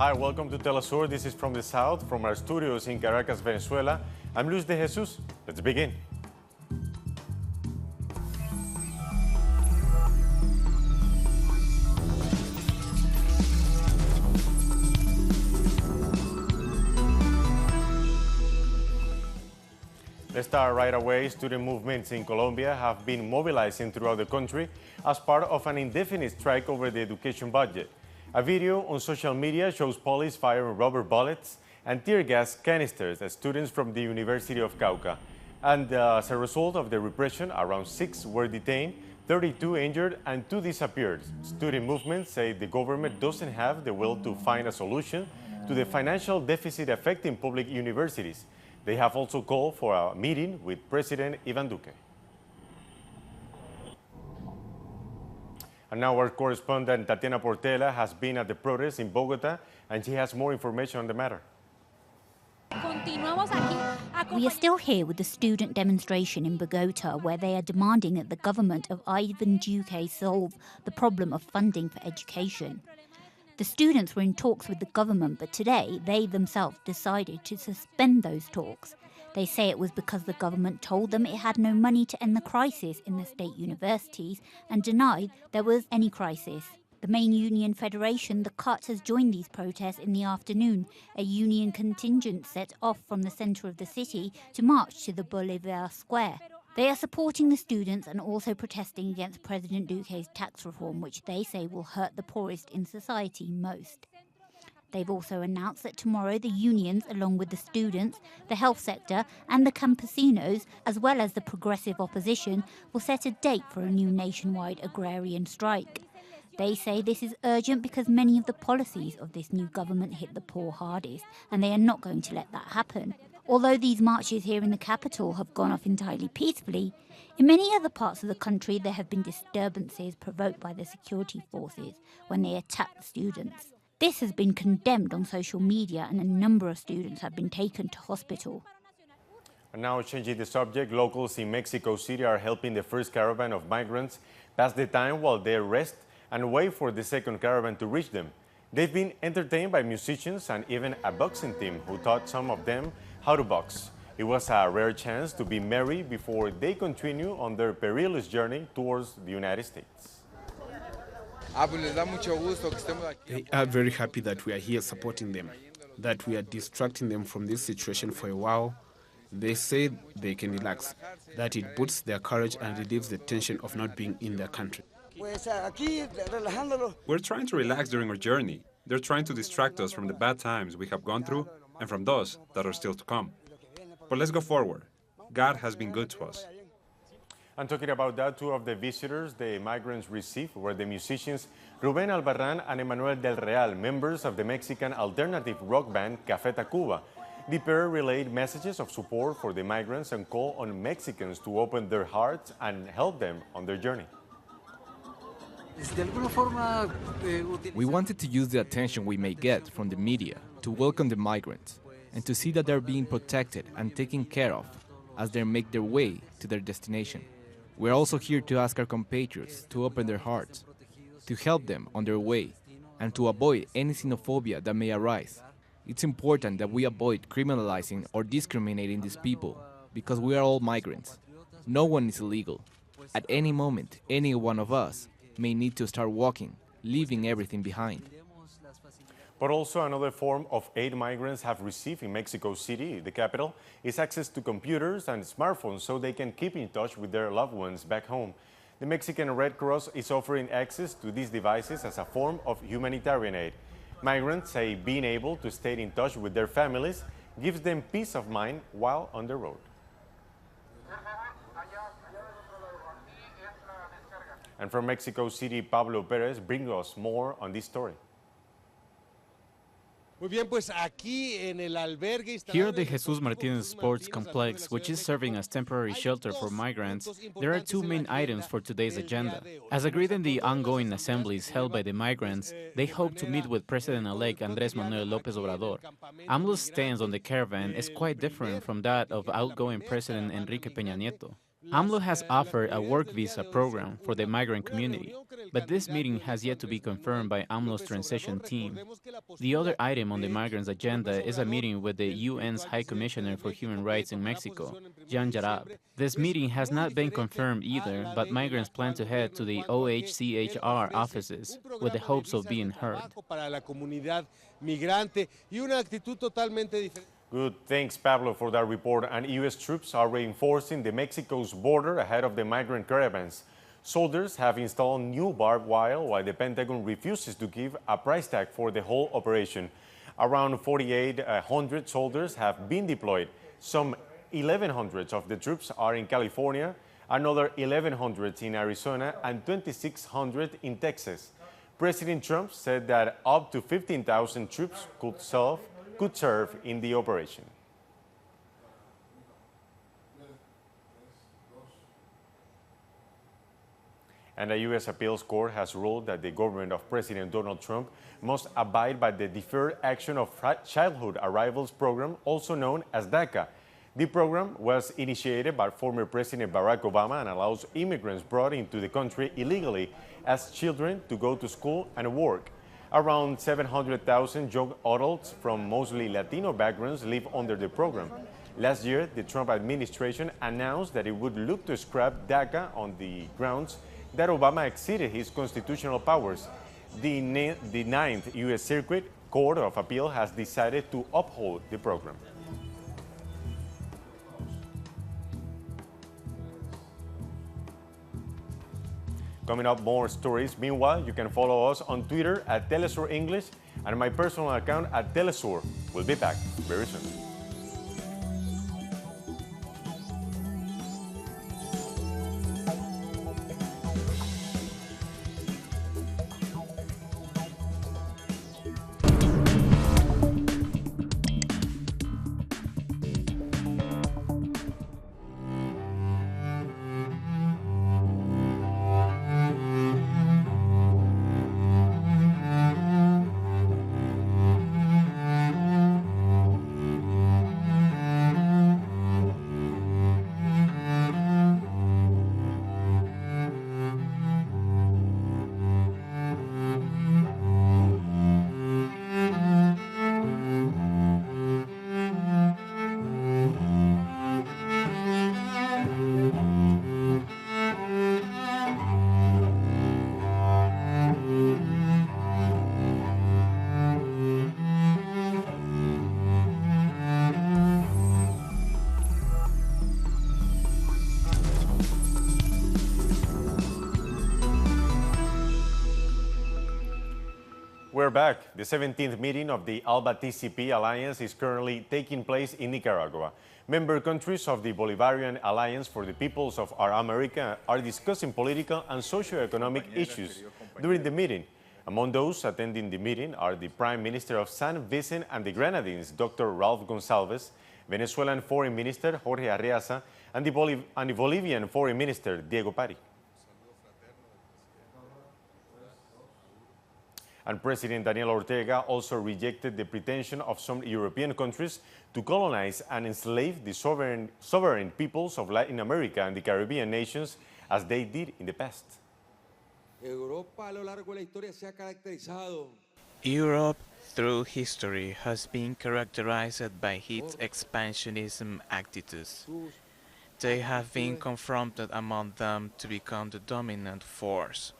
Hi, welcome to Telesur. This is from the south, from our studios in Caracas, Venezuela. I'm Luis de Jesus. Let's begin. Let's start right away. Student movements in Colombia have been mobilizing throughout the country as part of an indefinite strike over the education budget. A video on social media shows police firing rubber bullets and tear gas canisters at students from the University of Cauca. And as a result of the repression, around 6 were detained, 32 injured, and 2 disappeared. Student movements say the government doesn't have the will to find a solution to the financial deficit affecting public universities. They have also called for a meeting with President Iván Duque. And now our correspondent Tatiana Portela has been at the protest in Bogota, and she has more information on the matter. We are still here with the student demonstration in Bogota, where they are demanding that the government of Iván Duque solve the problem of funding for education. The students were in talks with the government, but today they themselves decided to suspend those talks. They say it was because the government told them it had no money to end the crisis in the state universities and denied there was any crisis. The main union federation, the CUT, has joined these protests in the afternoon. A union contingent set off from the centre of the city to march to the Bolivar Square. They are supporting the students and also protesting against President Duque's tax reform, which they say will hurt the poorest in society most. They've also announced that tomorrow the unions, along with the students, the health sector and the campesinos, as well as the progressive opposition, will set a date for a new nationwide agrarian strike. They say this is urgent because many of the policies of this new government hit the poor hardest, and they are not going to let that happen. Although these marches here in the capital have gone off entirely peacefully, in many other parts of the country there have been disturbances provoked by the security forces when they attacked students. This has been condemned on social media, and a number of students have been taken to hospital. And now, changing the subject, locals in Mexico City are helping the first caravan of migrants pass the time while they rest and wait for the second caravan to reach them. They've been entertained by musicians and even a boxing team who taught some of them how to box. It was a rare chance to be merry before they continue on their perilous journey towards the United States. They are very happy that we are here supporting them, that we are distracting them from this situation for a while. They say they can relax, that it boosts their courage and relieves the tension of not being in their country. We're trying to relax during our journey. They're trying to distract us from the bad times we have gone through and from those that are still to come. But let's go forward. God has been good to us. And talking about that, 2 of the visitors the migrants received were the musicians Rubén Albarrán and Emmanuel del Real, members of the Mexican alternative rock band Café Tacuba. The pair relayed messages of support for the migrants and called on Mexicans to open their hearts and help them on their journey. We wanted to use the attention we may get from the media to welcome the migrants and to see that they're being protected and taken care of as they make their way to their destination. We're also here to ask our compatriots to open their hearts, to help them on their way, and to avoid any xenophobia that may arise. It's important that we avoid criminalizing or discriminating these people because we are all migrants. No one is illegal. At any moment, any one of us may need to start walking, leaving everything behind. But also another form of aid migrants have received in Mexico City, the capital, is access to computers and smartphones so they can keep in touch with their loved ones back home. The Mexican Red Cross is offering access to these devices as a form of humanitarian aid. Migrants say being able to stay in touch with their families gives them peace of mind while on the road. And from Mexico City, Pablo Perez brings us more on this story. Here at the Jesus Martinez Sports Complex, which is serving as temporary shelter for migrants, there are 2 main items for today's agenda. As agreed in the ongoing assemblies held by the migrants, they hope to meet with President-elect Andrés Manuel López Obrador. AMLO's stance on the caravan is quite different from that of outgoing President Enrique Peña Nieto. AMLO has offered a work visa program for the migrant community, but this meeting has yet to be confirmed by AMLO's transition team. The other item on the migrants' agenda is a meeting with the UN's High Commissioner for Human Rights in Mexico, Jan Jarab. This meeting has not been confirmed either, but migrants plan to head to the OHCHR offices with the hopes of being heard. Good. Thanks, Pablo, for that report. And U.S. troops are reinforcing the Mexico's border ahead of the migrant caravans. Soldiers have installed new barbed wire while the Pentagon refuses to give a price tag for the whole operation. Around 4,800 soldiers have been deployed. Some 1,100 of the troops are in California, another 1,100 in Arizona, and 2,600 in Texas. President Trump said that up to 15,000 troops could serve in the operation. And a U.S. appeals court has ruled that the government of President Donald Trump must abide by the Deferred Action of Childhood Arrivals program, also known as DACA. The program was initiated by former President Barack Obama and allows immigrants brought into the country illegally as children to go to school and work. Around 700,000 young adults from mostly Latino backgrounds live under the program. Last year, the Trump administration announced that it would look to scrap DACA on the grounds that Obama exceeded his constitutional powers. The Ninth U.S. Circuit Court of Appeal has decided to uphold the program. Coming up, more stories. Meanwhile, you can follow us on Twitter at Telesur English and my personal account at Telesur. We'll be back very soon. We're back. The 17th meeting of the ALBA-TCP Alliance is currently taking place in Nicaragua. Member countries of the Bolivarian Alliance for the Peoples of Our America are discussing political and socio-economic issues during the meeting. Among those attending the meeting are the Prime Minister of San Vicente and the Grenadines, Dr. Ralph Gonsalves, Venezuelan Foreign Minister Jorge Arriaza, and the Bolivian Foreign Minister Diego Pari. And President Daniel Ortega also rejected the pretension of some European countries to colonize and enslave the sovereign peoples of Latin America and the Caribbean nations as they did in the past. Europe, through history, has been characterized by its expansionism attitudes. They have been confronted among them to become the dominant force,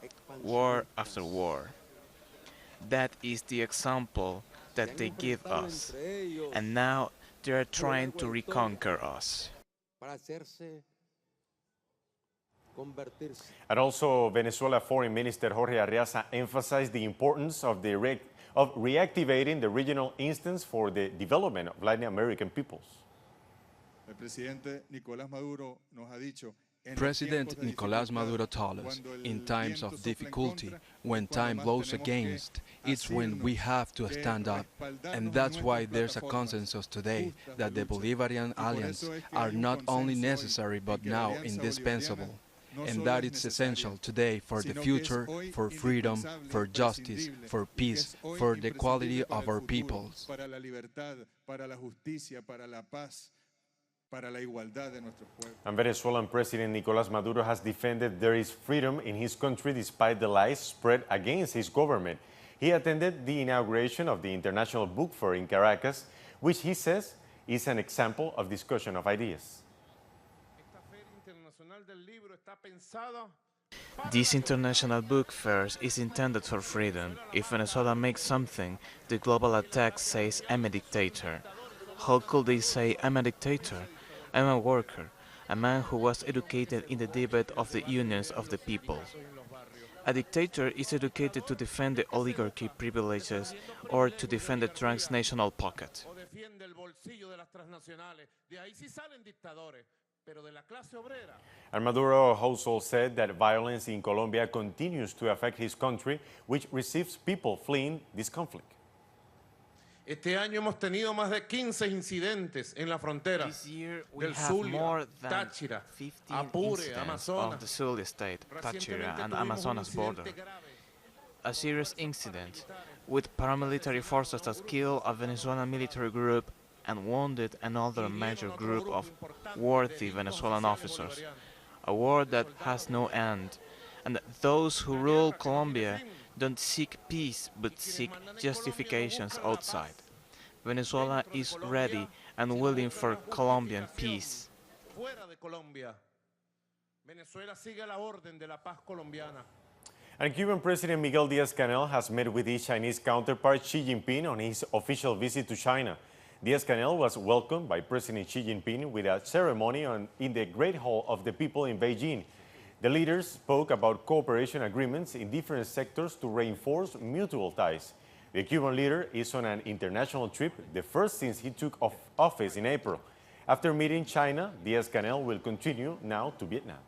war after war. That is the example that they give us, and now they are trying to reconquer us. And also, Venezuela Foreign Minister Jorge Arriaza emphasized the importance of reactivating the regional instance for the development of Latin American peoples. President Nicolás Maduro told us, in times of difficulty, when time blows against, it's when we have to stand up. And that's why there's a consensus today that the Bolivarian alliance are not only necessary but now indispensable. And that it's essential today for the future, for freedom, for justice, for peace, for the equality of our peoples. And Venezuelan President Nicolas Maduro has defended there is freedom in his country despite the lies spread against his government. He attended the inauguration of the International Book Fair in Caracas, which he says is an example of discussion of ideas. This international book fair is intended for freedom. If Venezuela makes something, the global attack says I'm a dictator. How could they say I'm a dictator? I'm a worker, a man who was educated in the debate of the unions of the people. A dictator is educated to defend the oligarchy privileges or to defend the transnational pocket. And Maduro also said that violence in Colombia continues to affect his country, which receives people fleeing this conflict. Este año hemos tenido más de 15 incidentes en la frontera del Zulia, Táchira, Apure, Amazonas. Of the Zulia state, Táchira and Amazonas border. A serious incident with paramilitary forces that killed a Venezuelan military group and wounded another major group of worthy Venezuelan officers. A war that has no end. And those who rule Colombia don't seek peace but seek justifications outside. Venezuela is ready and willing for Colombian peace. And Cuban President Miguel Díaz-Canel has met with his Chinese counterpart Xi Jinping on his official visit to China. Díaz-Canel was welcomed by President Xi Jinping with a ceremony in the Great Hall of the People in Beijing. The leaders spoke about cooperation agreements in different sectors to reinforce mutual ties. The Cuban leader is on an international trip, the first since he took office in April. After meeting China, Díaz-Canel will continue now to Vietnam.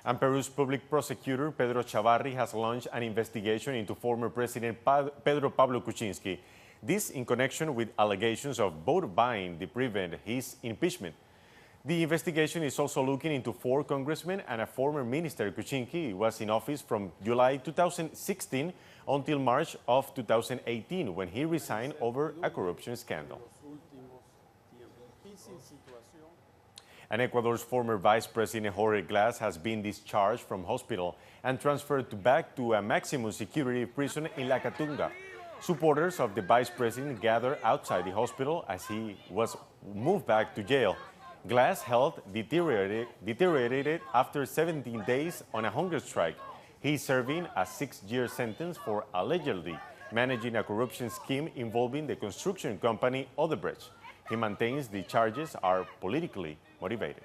And Peru's public prosecutor, Pedro Chavarri, has launched an investigation into former President Pedro Pablo Kuczynski. This in connection with allegations of vote buying to prevent his impeachment. The investigation is also looking into 4 congressmen and a former minister. Kuczynski was in office from July 2016 until March of 2018, when he resigned over a corruption scandal. And Ecuador's former Vice President Jorge Glass has been discharged from hospital and transferred back to a maximum security prison in La Catunga. Supporters of the Vice President gathered outside the hospital as he was moved back to jail. Glass' health deteriorated after 17 days on a hunger strike. He is serving a 6-year sentence for allegedly managing a corruption scheme involving the construction company Odebrecht. He maintains the charges are politically motivated.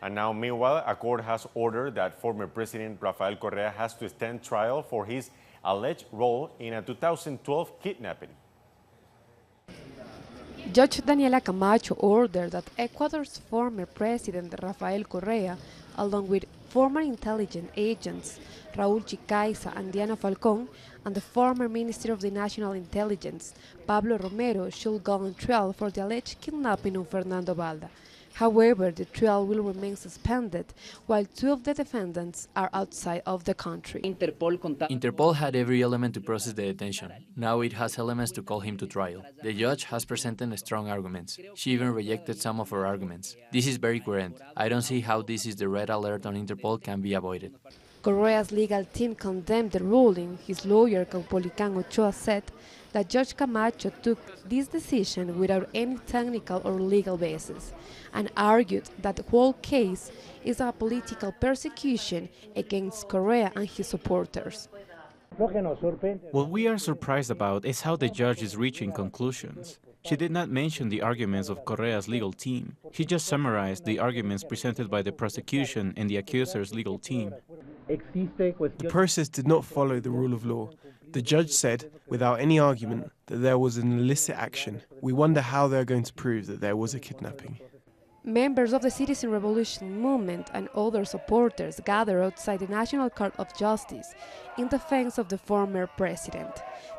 And now, meanwhile, a court has ordered that former President Rafael Correa has to stand trial for his alleged role in a 2012 kidnapping. Judge Daniela Camacho ordered that Ecuador's former president Rafael Correa, along with former intelligence agents Raúl Chicaiza and Diana Falcón, and the former Minister of the National Intelligence, Pablo Romero, should go on trial for the alleged kidnapping of Fernando Balda. However, the trial will remain suspended while 2 of the defendants are outside of the country. Interpol had every element to process the detention. Now it has elements to call him to trial. The judge has presented strong arguments. She even rejected some of her arguments. This is very coherent. I don't see how this is the red alert on Interpol can be avoided. Correa's legal team condemned the ruling. His lawyer, Caupolicán Ochoa, said that Judge Camacho took this decision without any technical or legal basis, and argued that the whole case is a political persecution against Correa and his supporters. What we are surprised about is how the judge is reaching conclusions. She did not mention the arguments of Correa's legal team. She just summarized the arguments presented by the prosecution and the accuser's legal team. The process did not follow the rule of law. The judge said, without any argument, that there was an illicit action. We wonder how they are going to prove that there was a kidnapping. Members of the Citizen Revolution movement and other supporters gathered outside the National Court of Justice in defense of the former president.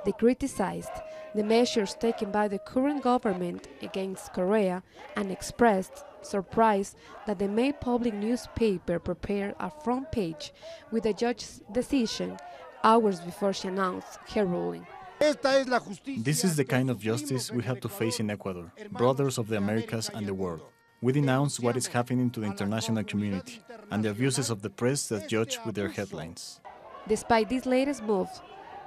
They criticized the measures taken by the current government against Correa and expressed surprise that the main public newspaper prepared a front page with the judge's decision hours before she announced her ruling. This is the kind of justice we have to face in Ecuador, brothers of the Americas and the world. We denounce what is happening to the international community and the abuses of the press that judge with their headlines. Despite this latest move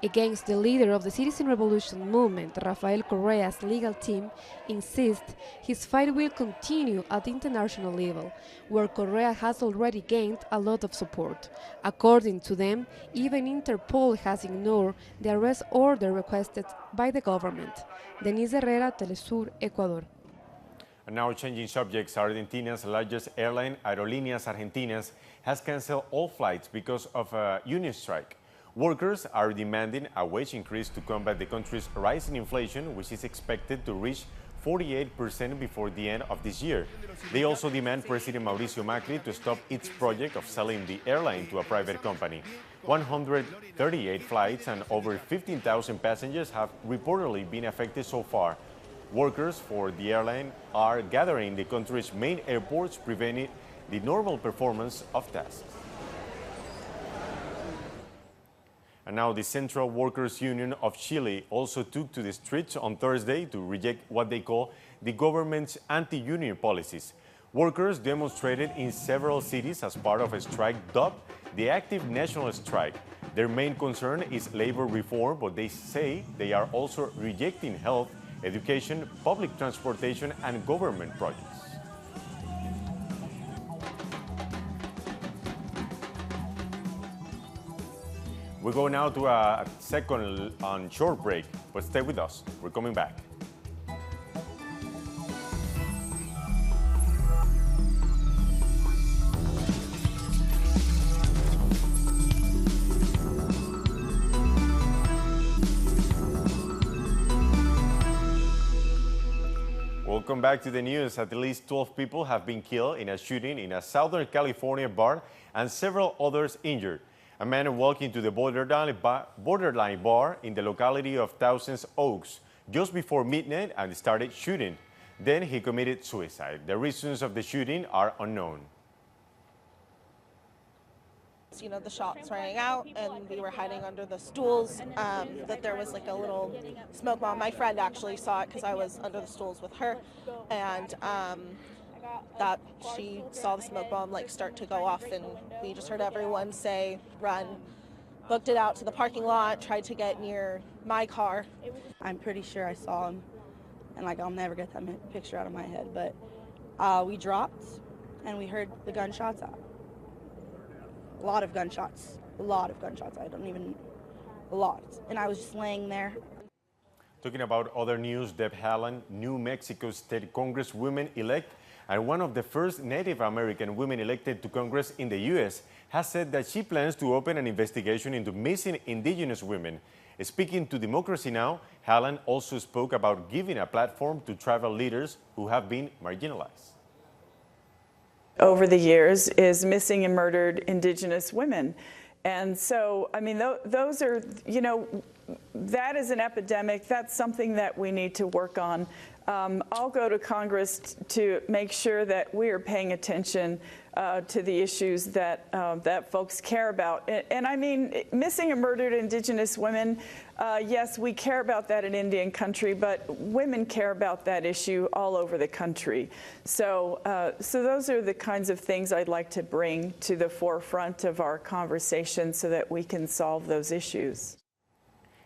against the leader of the Citizen Revolution movement, Rafael Correa's legal team insists his fight will continue at the international level, where Correa has already gained a lot of support. According to them, even Interpol has ignored the arrest order requested by the government. Denise Herrera, Telesur, Ecuador. And now changing subjects, Argentina's largest airline, Aerolíneas Argentinas, has canceled all flights because of a union strike. Workers are demanding a wage increase to combat the country's rising inflation, which is expected to reach 48% before the end of this year. They also demand President Mauricio Macri to stop its project of selling the airline to a private company. 138 flights and over 15,000 passengers have reportedly been affected so far. Workers for the airline are gathering in the country's main airports, preventing the normal performance of tasks. And now the Central Workers Union of Chile also took to the streets on Thursday to reject what they call the government's anti-union policies. Workers demonstrated in several cities as part of a strike dubbed the Active National Strike. Their main concern is labor reform, but they say they are also rejecting health, education, public transportation, and government projects. We go now to a second short break, but stay with us. We're coming back. Welcome back to the news. At least 12 people have been killed in a shooting in a Southern California bar and several others injured. A man walked into the borderline bar in the locality of Thousand Oaks just before midnight and started shooting. Then he committed suicide. The reasons of the shooting are unknown. You know, the shots rang out and we were hiding under the stools, that there was like a little smoke bomb. My friend actually saw it because I was under the stools with her, and that she saw the smoke bomb like start to go off, and we just heard everyone say run, booked it out to the parking lot, tried to get near my car. I'm pretty sure I saw him, and like I'll never get that picture out of my head, but we dropped and we heard the gunshots out. A lot of gunshots, a lot and I was just laying there. Talking about other news, Deb Haaland, New Mexico State Congresswoman-elect and one of the first Native American women elected to Congress in the U.S., has said that she plans to open an investigation into missing indigenous women. Speaking to Democracy Now!, Haaland also spoke about giving a platform to tribal leaders who have been marginalized. Over the years is missing and murdered indigenous women. And so, I mean, those are, you know, that is an epidemic. That's something that we need to work on. I'll go to Congress to make sure that we are paying attention to the issues that that folks care about. And I mean, missing and murdered indigenous women, yes, we care about that in Indian country, but women care about that issue all over the country. So, so those are the kinds of things I'd like to bring to the forefront of our conversation so that we can solve those issues.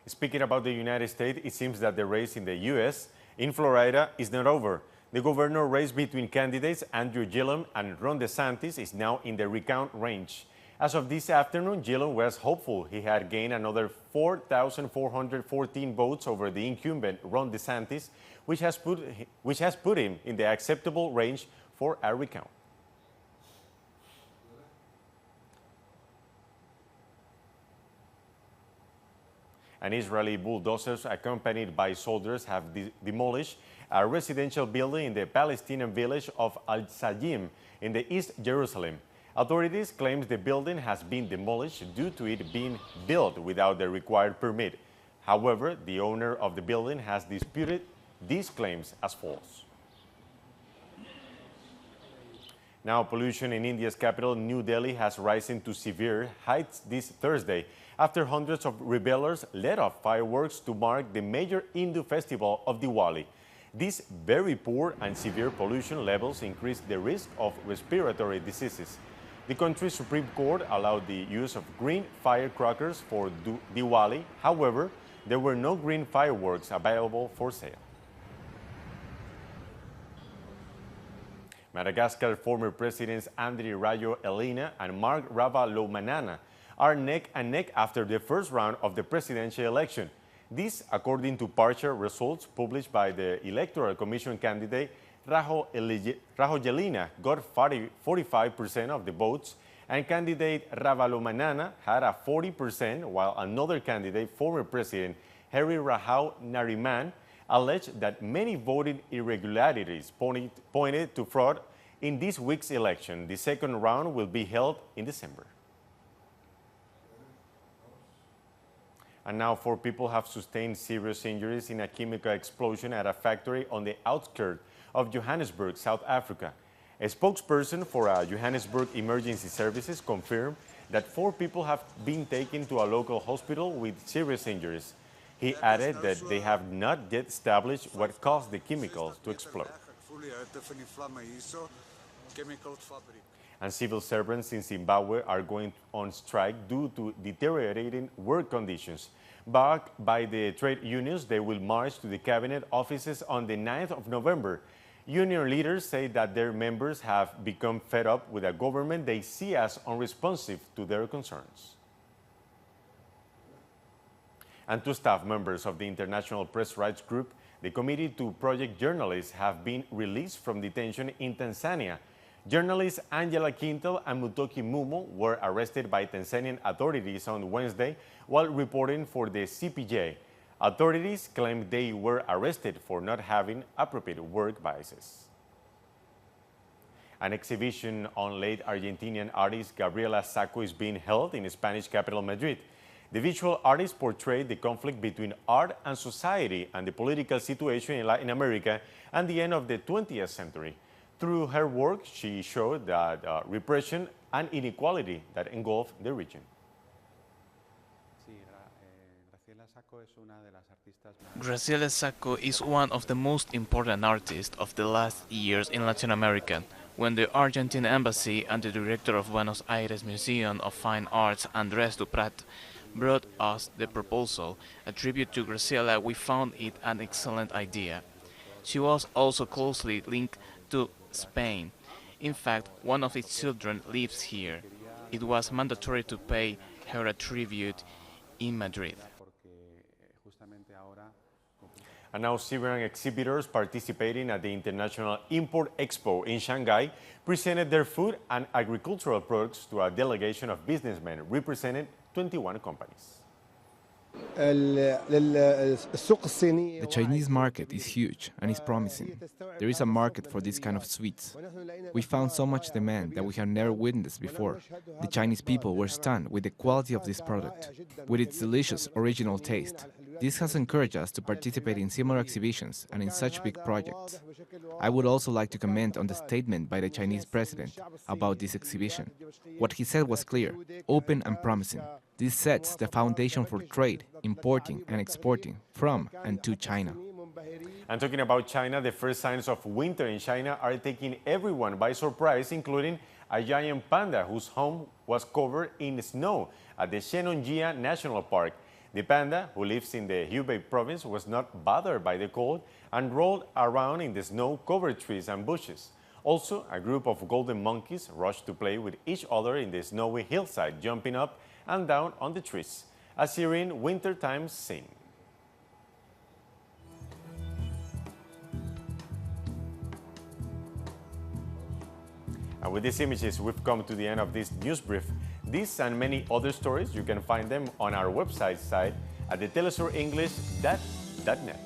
Speaking about the United States, it seems that the race in the U.S. in Florida is not over. The governor race between candidates Andrew Gillum and Ron DeSantis is now in the recount range. As of this afternoon, Gillum was hopeful he had gained another 4,414 votes over the incumbent Ron DeSantis, which has put him in the acceptable range for a recount. And Israeli bulldozers accompanied by soldiers have demolished a residential building in the Palestinian village of Al-Sajim in the East Jerusalem. Authorities claim the building has been demolished due to it being built without the required permit. However, the owner of the building has disputed these claims as false. Now, pollution in India's capital, New Delhi, has risen to severe heights this Thursday after hundreds of rebellers let off fireworks to mark the major Hindu festival of Diwali. These very poor and severe pollution levels increase the risk of respiratory diseases. The country's Supreme Court allowed the use of green firecrackers for Diwali. However, there were no green fireworks available for sale. Madagascar former presidents Andry Rajoelina and Marc Ravalomanana are neck and neck after the first round of the presidential election. This, according to partial results published by the Electoral Commission candidate Rajoelina got 45% of the votes, and candidate Ravalomanana had a 40%, while another candidate, former President Harry Rahau Nariman, alleged that many voting irregularities pointed to fraud in this week's election. The second round will be held in December. And now 4 people have sustained serious injuries in a chemical explosion at a factory on the outskirts of Johannesburg, South Africa. A spokesperson for Johannesburg Emergency Services confirmed that 4 people have been taken to a local hospital with serious injuries. He added that they have not yet established what caused the chemicals to explode. And civil servants in Zimbabwe are going on strike due to deteriorating work conditions. Backed by the trade unions, they will march to the cabinet offices on the 9th of November. Union leaders say that their members have become fed up with a government they see as unresponsive to their concerns. And 2 staff members of the International Press Rights Group, the Committee to Project Journalists, have been released from detention in Tanzania. Journalists Angela Quintal and Mutoki Mumo were arrested by Tanzanian authorities on Wednesday while reporting for the CPJ. Authorities claimed they were arrested for not having appropriate work visas. An exhibition on late Argentinian artist Gabriela Sacco is being held in Spanish capital Madrid. The visual artist portrayed the conflict between art and society and the political situation in Latin America at the end of the 20th century. Through her work, she showed that repression and inequality that engulf the region. Graciela Sacco is one of the most important artists of the last years in Latin America. When the Argentine embassy and the director of Buenos Aires Museum of Fine Arts, Andrés Duprat, brought us the proposal, a tribute to Graciela, we found it an excellent idea. She was also closely linked to Spain. In fact, one of its children lives here. It was mandatory to pay her a tribute in Madrid. And now Syrian exhibitors participating at the International Import Expo in Shanghai presented their food and agricultural products to a delegation of businessmen representing 21 companies. The Chinese market is huge and is promising. There is a market for this kind of sweets. We found so much demand that we have never witnessed before. The Chinese people were stunned with the quality of this product, with its delicious original taste. This has encouraged us to participate in similar exhibitions and in such big projects. I would also like to comment on the statement by the Chinese president about this exhibition. What he said was clear, open and promising. This sets the foundation for trade, importing and exporting from and to China. And talking about China, the first signs of winter in China are taking everyone by surprise, including a giant panda whose home was covered in snow at the Shennongjia National Park. The panda, who lives in the Hubei province, was not bothered by the cold and rolled around in the snow-covered trees and bushes. Also, a group of golden monkeys rushed to play with each other in the snowy hillside, jumping up and down on the trees. A serene wintertime scene. And with these images, we've come to the end of this news brief. These and many other stories, you can find them on our website site at thetelesourenglish.net.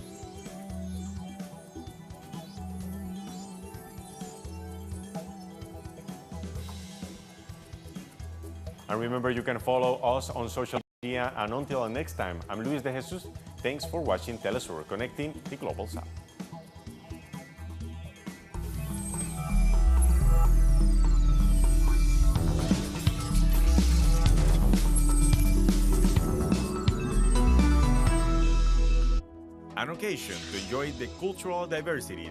And remember, you can follow us on social media. And until next time, I'm Luis de Jesus. Thanks for watching Telesur, connecting the Global South. vacation to enjoy the cultural diversity